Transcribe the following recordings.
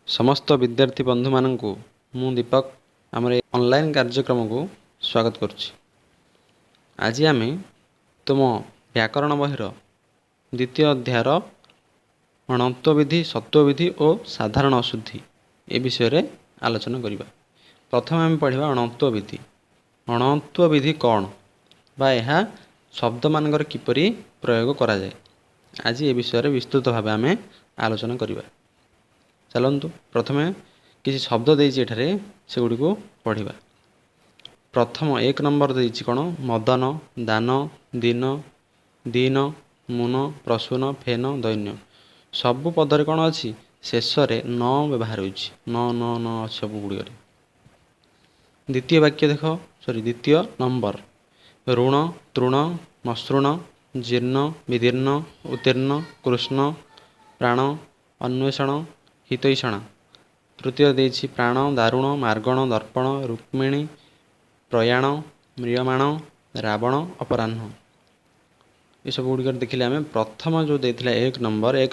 समस्त विद्यार्थी बंधु माननकु मु दीपक आमर ऑनलाइन कार्यक्रम को स्वागत करुच्ची। आज आम तुम व्याकरण बहिर द्वितीय अध्यायर अणत्व विधि सत्व विधि और साधारण अशुद्धि ए विषय आलोचना करिबा। प्रथम आम पढ़ा अणत्व विधि। अणत्व विधि कौन बा यह शब्द मानकर किपरि प्रयोग करा जाए, आज ए विषय विस्तृत भाव आम आलोचना करिबा। चलतु प्रथमे किसी शब्द देइछि एठारे से गुडी को पढ़िबा। प्रथम एक नंबर देइछि कोन मदन दान दिन दीन मुन प्रसून फेन दैन्य। सबु पदरे कोन अछि शेष रे न व्यवहार होइछि, न न न सब गुडी करे। द्वितीय वाक्य देखो द्वितीय नंबर ऋण तृण मसृण जीर्ण विदीर्ण उत्तीर्ण कृष्ण प्राण अन्वेषण हितैषण। तृतीय देछि प्राण दारुण मार्गण दर्पण रुक्मिणी प्रयाण म्रियमाण रावण अपराह्न। ये सब गुड़ी देखिले आम प्रथम जो देथिला एक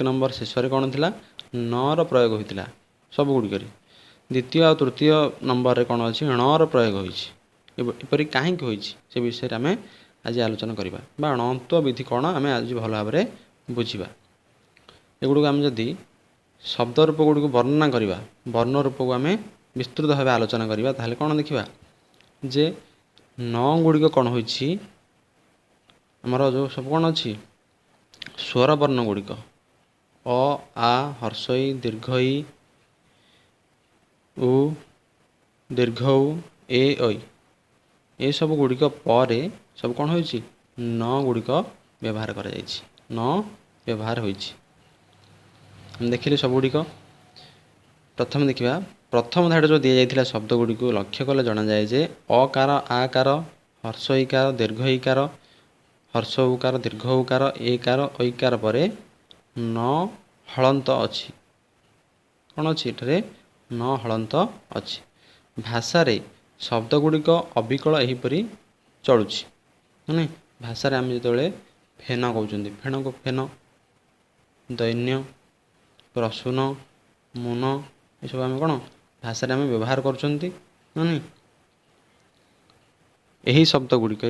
नंबर शेष कौन थिला नर प्रयोग होइतिला सब गुड़ी करे। द्वितीय और तृतीय नंबर रे कौन अछि णर प्रयोग होइछि, एपरि काहेकि होइछि से विषय आम आज आलोचना करिबा बा अणत्व विधि कौन आम आज भल भाव बुझिबा। एगुड़ आम जदि शब्द रूप गुड़ी को वर्णना करिबा, वर्ण रूप को आम विस्तृत भाव आलोचना करिबा, ताहले कौन देखिबा जे न गुड़ी कौन होइछि हमर जो सब कौन अछि स्वर वर्ण गुड़िक अ आ हर्षई दीर्घई उ दीर्घ उ ए ऐ ये सब गुड़िक परे सब कौन होइछि न गुड़िक व्यवहार करा जाइछि, न व्यवहार होइछि। हम देखिले सब गुड़िक प्रथम देखिबा। प्रथम धाड़ जो दिया जाइथिला शब्द गुड़ी को लक्ष्य कले जना जाए जे अकार आकार हर्ष इकार दीर्घ इकार हर्ष उकार दीर्घ उकार एकार ऐकार परे न हलंत अछि। कौन अछि एठरे न हलंत अछि। भाषा रे शब्द गुड़िक अविकल एहिपरि चलुछि माने भाषा रे आम जेतबेले फेन कहउछन्ती फेन को फेन दैन्य प्रसून मुन ये सब आम कौन भाषा रे आम व्यवहार करछन्ती माने एही शब्द गुड़िक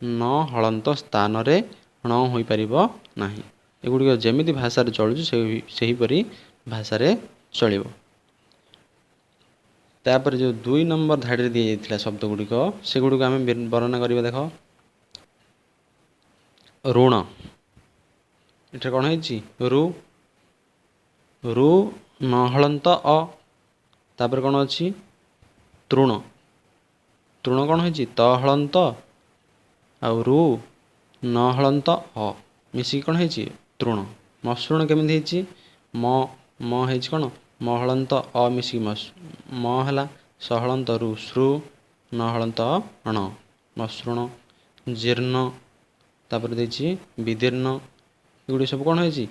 न हलंत स्थान रे न होई परिबो नाही। एगुड़िक जेमिति भाषा रे चलुछि सेही परि भाषा रे चलिबो। तापर जो दुई नंबर धाड़ी रे दिया जाइथिला शब्द गुड़िक से गुड़िक आम वर्णना करिबा। देखो ऋण एठे कौन होइछि रु रु न हलंत अ। तापर कौन अछि तृण तृण कौन होइछि त हलंत आ रु न हलंत अ मिसी कौन होइछि तृण। मसृण केमिति होइछि म म होइछि कौन म हलंत अ मिसी म हला स हलंत रु श्रु न हलंत अण मसृण। जीर्ण तापर देछि विदीर्ण एगुड़ी सब कौन होइछि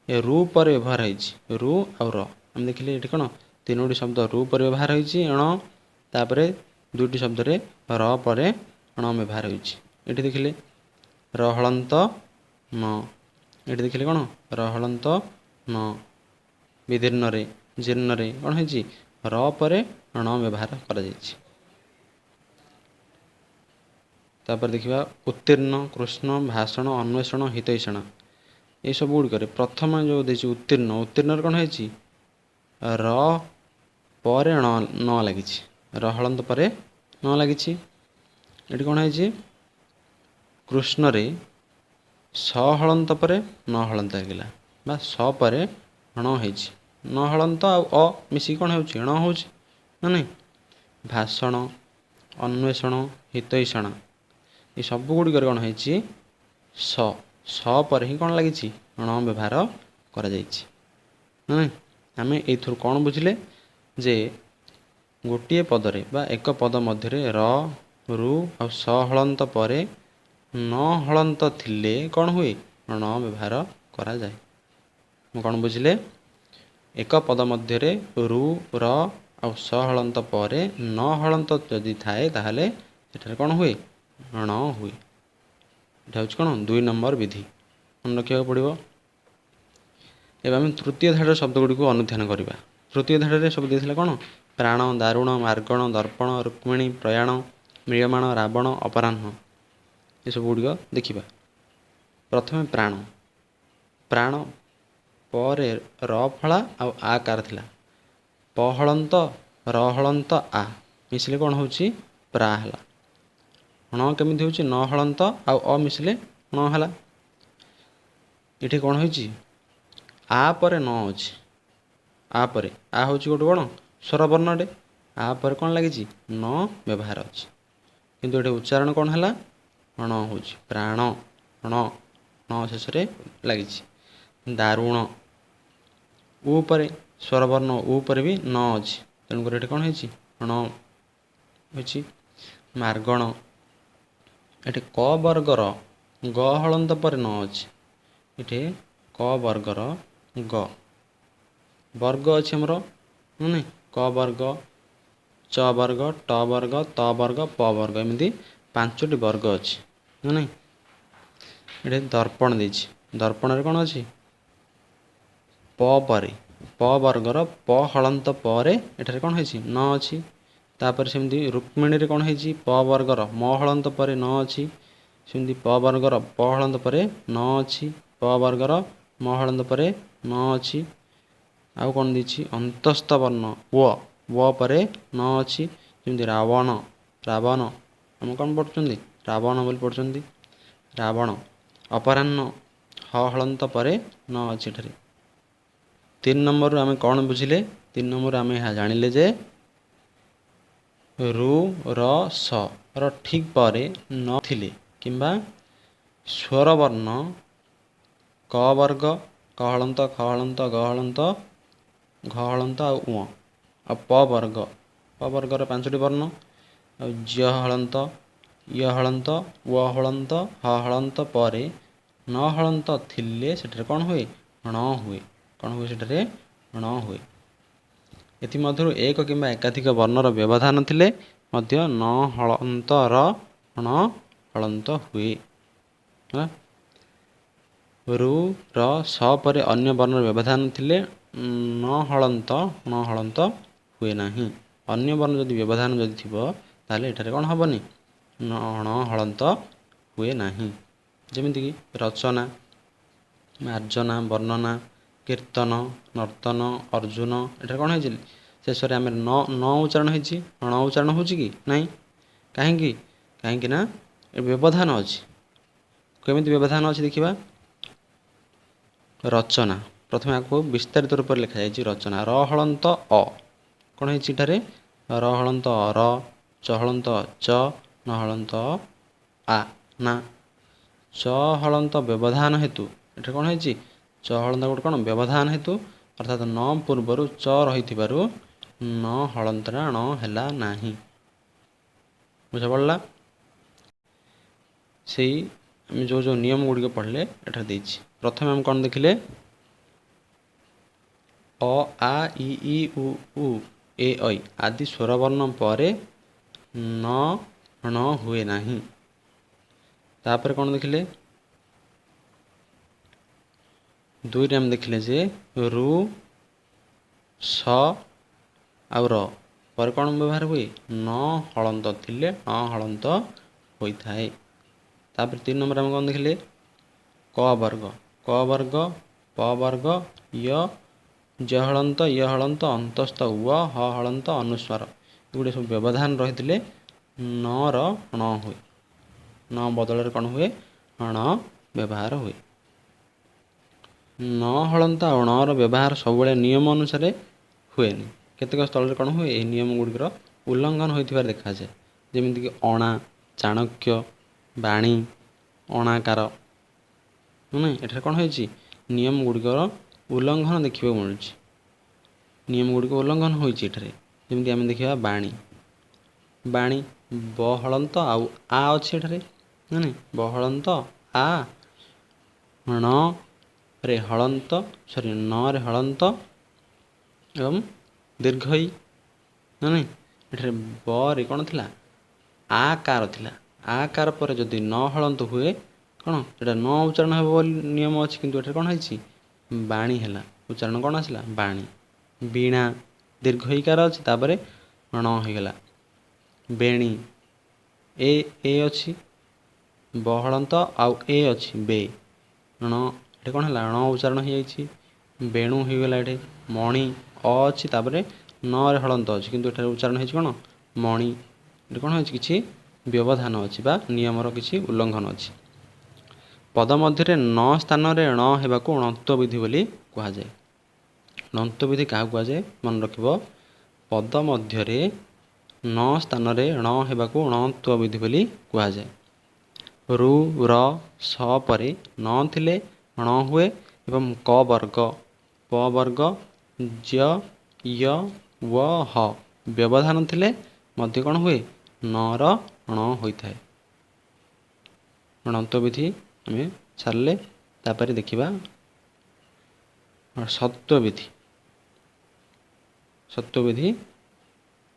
ए रु पर व्यवहार होइछि रु और र। हम देखिले एठी कौन तीनोटी शब्द रु पर व्यवहार होइछि अण तापर दुईटी शब्द रे र पर अण व्यवहार होइछि। एठी देखिले र हलंत न एठी देखिले कौन र हलंत न विदीर्ण रे जीर्ण रे कौन होइछि र परे अण व्यवहार करा जाइछि। तापर देखिबा उत्तीर्ण कृष्ण भाषण अन्वेषण हितैषण ये सब गुड़ी करे। प्रथम जो देछि उत्तीर्ण उत्तीर्ण कौन होइछि र परे अण न लागिछि र हलंत परे न लागिछि। एठी कौन होइछि कृष्ण रे स हलंत परे न हलंत लागिला बा स परे अण होइछि न हलंत आ अ मिसी कौन होउछि अण होउछि माने भाषण अन्वेषण हितैषण ये सब गुड़ी करे कौन होइछि स पर ही कौन लागिछि अण व्यवहार करा जाइछि। माने आमे एथुर कौन बुझिले जे गोटिए पदरे बा एक पद मध्य रे र रु आ स हलंत परे न हलंत थिले कौन हुए अण व्यवहार करा जाए। म कौन बुझिले एक पद मध्य रे रु र आ स हलंत परे न हलंत जदि थाए ताहले एठारे कौन हुए अण हुए। एटा होछि कौन दुई नंबर विधि मन रखिया पड़िबो। एबे हम तृतीय धाड़ शब्द गुड़ी को अनुध्यान करिबा। ତୃତୀୟ ଧାଡ଼ିରେ ସବୁ ଦେଇଥିଲା କ'ଣ? ପ୍ରାଣ, ଦାରୁଣ, ମାର୍ଗଣ, ଦର୍ପଣ, ରୁକ୍ମିଣୀ, ପ୍ରୟାଣ, ମ୍ରିୟମାଣ, ରାବଣ, ଅପରାହ୍ନ ଏସବୁ ଗୁଡ଼ିକ ଦେଖିବା। ପ୍ରଥମେ ପ୍ରାଣ। ପ୍ରାଣ ପରେ ର ଫଳା ଆଉ ଆ କାର ଥିଲା। ପ ହଳନ୍ତ ର ହଳନ୍ତ ଆ ମିଶିଲେ କ'ଣ ହେଉଛି? ପ୍ରା ହେଲା। ଣ କେମିତି ହେଉଛି? ନ ହଳନ୍ତ ଆଉ ଅ ମିଶିଲେ ଣ ହେଲା। ଏଠି କ'ଣ ହେଇଛି? ଆ ପରେ ନ ଅଛି। ଆ ପରେ ଆ ହେଉଛି ଗୋଟେ କ'ଣ? ସ୍ୱରବର୍ଣ୍ଣଟେ। ଆ ପରେ କ'ଣ ଲାଗିଛି? ନ ବ୍ୟବହାର ଅଛି। କିନ୍ତୁ ଏଠି ଉଚ୍ଚାରଣ କ'ଣ ହେଲା? ଣ ହେଉଛି। ପ୍ରାଣ ଣ ଣ ଶେଷରେ ଲାଗିଛି। ଦାରୁଣ ଉ ପରେ ସ୍ୱରବର୍ଣ୍ଣ ଉ ପରେ ବି ନ ଅଛି। ତେଣୁକରି ଏଠି କ'ଣ ହେଇଛି? ଣ ହୋଇଛି। ମାର୍ଗଣ ଏଠି କ ବର୍ଗର ଗ ହଳନ୍ତ ପରେ ନ ଅଛି। ଏଠି କ ବର୍ଗର ଗ ବର୍ଗ ଅଛି ଆମର ମାନେ କ ବର୍ଗ, ଚ ବର୍ଗ, ଟ ବର୍ଗ, ତ ବର୍ଗ, ପ ବର୍ଗ ଏମିତି 5ଟି ବର୍ଗ ଅଛି ମାନେ। ଏଠି ଦର୍ପଣ ଦେଇଛି। ଦର୍ପଣରେ କ'ଣ ଅଛି? ପ ପରେ ପ ବର୍ଗର ପ ହଳନ୍ତ ପରେ ଏଠାରେ କ'ଣ ହେଇଛି? ନ ଅଛି। ତାପରେ ସେମିତି ରୁକ୍ମିଣୀରେ କ'ଣ ହେଇଛି? ପ ବର୍ଗର ମ ହଳନ୍ତ ପରେ ନ ଅଛି। ସେମିତି ପ ବର୍ଗର ପ ହଳନ୍ତ ପରେ ନ ଅଛି। ପ ବର୍ଗର ମ ହଳନ୍ତ ପରେ ନ ଅଛି। ଆଉ କ'ଣ ଦେଇଛି? ଅନ୍ତସ୍ଥ ବର୍ଣ୍ଣ ୱ ପରେ ନ ଅଛି। ଯେମିତି ରାବଣ, ରାବଣ ଆମେ କ'ଣ ପଢ଼ୁଛନ୍ତି? ରାବଣ ବୋଲି ପଢ଼ୁଛନ୍ତି। ରାବଣ। ଅପରାହ୍ନ ହ ହଳନ୍ତ ପରେ ନ ଅଛି ଏଠାରେ। 3 ନମ୍ବରରୁ ଆମେ କ'ଣ ବୁଝିଲେ? 3 ନମ୍ବରରୁ ଆମେ ଏହା ଜାଣିଲେ ଯେ ରୁ ର ସ ର ଠିକ୍ ପରେ ନଥିଲେ କିମ୍ବା ସ୍ୱରବର୍ଣ୍ଣ କ ବର୍ଗ କ ହଳନ୍ତ, ଖ ହଳନ୍ତ, ଗ ହଳନ୍ତ, ଘ ହଳନ୍ତ ଆଉ ଉ ଆଉ ପ ବର୍ଗର 5ଟି ବର୍ଣ୍ଣ ଆଉ ଜ ହଳନ୍ତ, ୟ ହଳନ୍ତ, ୱ ହଳନ୍ତ, ହ ହଳନ୍ତ ପରେ ନ ହଳନ୍ତ ଥିଲେ ସେଠାରେ କ'ଣ ହୁଏ? ଣ ହୁଏ। କ'ଣ ହୁଏ ସେଠାରେ? ଣ ହୁଏ। ଏଥିମଧ୍ୟରୁ ଏକ କିମ୍ବା ଏକାଧିକ ବର୍ଣ୍ଣର ବ୍ୟବଧାନ ଥିଲେ ମଧ୍ୟ ନ ହଳନ୍ତର ଣ ହଳନ୍ତ ହୁଏ। ରୁ ର ସ ପରେ ଅନ୍ୟ ବର୍ଣ୍ଣର ବ୍ୟବଧାନ ଥିଲେ ନ ହଳନ୍ତ ହୁଏ ନାହିଁ। ଅନ୍ୟ ବର୍ଣ୍ଣ ଯଦି ବ୍ୟବଧାନ ଯଦି ଥିବ ତାହେଲେ ଏଠାରେ କ'ଣ ହେବନି? ଣ ହଳନ୍ତ ହୁଏ ନାହିଁ। ଯେମିତିକି ରଚନା, ମାର୍ଜନା, ବର୍ଣ୍ଣନା, କୀର୍ତ୍ତନ, ନର୍ତ୍ତନ, ଅର୍ଜୁନ ଏଠାରେ କ'ଣ ହେଇଛି? ଶେଷରେ ଆମେ ନ ଉଚ୍ଚାରଣ ହେଇଛି। ଣ ଉଚ୍ଚାରଣ ହେଉଛି କି? ନାହିଁ। କାହିଁକି? କାହିଁକି ନା ଏ ବ୍ୟବଧାନ ଅଛି। କେମିତି ବ୍ୟବଧାନ ଅଛି ଦେଖିବା। ରଚନା ପ୍ରଥମେ ଆକୁ ବିସ୍ତାରିତ ରୂପରେ ଲେଖାଯାଇଛି। ରଚନା ର ହଳନ୍ତ ଅ କ'ଣ ହେଇଛି ଏଠାରେ? ର ହଳନ୍ତ ର, ଚ ହଳନ୍ତ ଚ, ନ ହଳନ୍ତ ଆ ନା। ଚ ହଳନ୍ତ ବ୍ୟବଧାନ ହେତୁ ଏଠାରେ କ'ଣ ହେଇଛି? ଚ ହଳନ୍ତ ଗୋଟେ କ'ଣ ବ୍ୟବଧାନ ହେତୁ ଅର୍ଥାତ୍ ନ ପୂର୍ବରୁ ଚ ରହିଥିବାରୁ ନ ହଳନ୍ତଟା ଣ ହେଲା ନାହିଁ। ବୁଝାପଡ଼ିଲା? ସେଇ ଆମେ ଯେଉଁ ନିୟମ ଗୁଡ଼ିକ ପଢ଼ିଲେ ଏଠାରେ ଦେଇଛି। ପ୍ରଥମେ ଆମେ କ'ଣ ଦେଖିଲେ? ଅ ଆ ଇ ଇ ଉ ଉ ଏ ଐ ଆଦି ସ୍ୱରବର୍ଣ୍ଣ ପରେ ନ ହୁଏ ନାହିଁ। ତାପରେ କ'ଣ ଦେଖିଲେ? 2ରେ ଆମେ ଦେଖିଲେ ଯେ ରୁ ସ ଆଉ ର ପରେ କ'ଣ ବ୍ୟବହାର ହୁଏ? ନ ହଳନ୍ତ ଥିଲେ ନ ହଳନ୍ତ ହୋଇଥାଏ। ତାପରେ 3 ନମ୍ବର ଆମେ କ'ଣ ଦେଖିଲେ? କ ବର୍ଗ ପ ବର୍ଗ ୟ, ଜ ହଳନ୍ତ, ୟ ହଳନ୍ତ, ଅନ୍ତସ୍ଥ ୱ, ହ ହଳନ୍ତ, ଅନୁସ୍ୱାର ଏଗୁଡ଼ା ସବୁ ବ୍ୟବଧାନ ରହିଥିଲେ ନର ଣ ହୁଏ। ନ ବଦଳରେ କ'ଣ ହୁଏ? ଣ ବ୍ୟବହାର ହୁଏ। ନ ହଳନ୍ତ ଆଉ ଣର ବ୍ୟବହାର ସବୁବେଳେ ନିୟମ ଅନୁସାରେ ହୁଏନି। କେତେକ ସ୍ଥଳରେ କ'ଣ ହୁଏ? ଏହି ନିୟମ ଗୁଡ଼ିକର ଉଲ୍ଲଙ୍ଘନ ହୋଇଥିବାର ଦେଖାଯାଏ। ଯେମିତିକି ଅଣା, ଚାଣକ୍ୟ, ବାଣୀ, ଅଣାକାର ଏଠାରେ କ'ଣ ହେଇଛି? ନିୟମ ଗୁଡ଼ିକର ଉଲ୍ଲଙ୍ଘନ ଦେଖିବାକୁ ମିଳୁଛି। ନିୟମ ଗୁଡ଼ିକ ଉଲ୍ଲଙ୍ଘନ ହୋଇଛି ଏଠାରେ। ଯେମିତି ଆମେ ଦେଖିବା ବାଣୀ ବ ହଳନ୍ତ ଆଉ ଆ ଅଛି ଏଠାରେ ବ ହଳନ୍ତ ଆ, ନରେ ହଳନ୍ତ ନରେ ହଳନ୍ତ ଏବଂ ଦୀର୍ଘଇ ଏଠାରେ ବରେ କ'ଣ ଥିଲା? ଆ କାର ଥିଲା। ଆ କାର ପରେ ଯଦି ନ ହଳନ୍ତ ହୁଏ କ'ଣ ଏଇଟା ନ ଉଚ୍ଚାରଣ ହେବ ବୋଲି ନିୟମ ଅଛି। କିନ୍ତୁ ଏଠାରେ କ'ଣ ହେଇଛି? ବାଣୀ ହେଲା। ଉଚ୍ଚାରଣ କ'ଣ ଆସିଲା? ବାଣୀ। बीणा दीर्घ इकार अच्छी तापर ण होगला बेणी ए अच्छी बहलंत आउ ए अच्छी बे ण ये कौन है ण उच्चारण हो बेणु होगला ये मणि अ अच्छी तापर न रे हलंत अच्छी किंतु एठारे उच्चारण हो कौन मणि ये कौन हो किसी व्यवधान अच्छी बा नियमर किसी उल्लंघन अच्छी पद मध्य न स्थान ण होगाकू णत्व विधि बोली कहुए णत्व विधि क्या कहुए मन रख पद मध्य न स्थान ण होगाकू णत्व विधि बोली कहुए रु र स परे न थिले ण हुए एवं क वर्ग प वर्ग ज य व ह व्यवधान थिले मध्य कौन हुए नर ण होता है णत्व विधि आम छाड़े तापर देखा सत्व विधि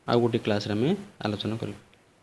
आ गोटे क्लास आलोचना करूँ।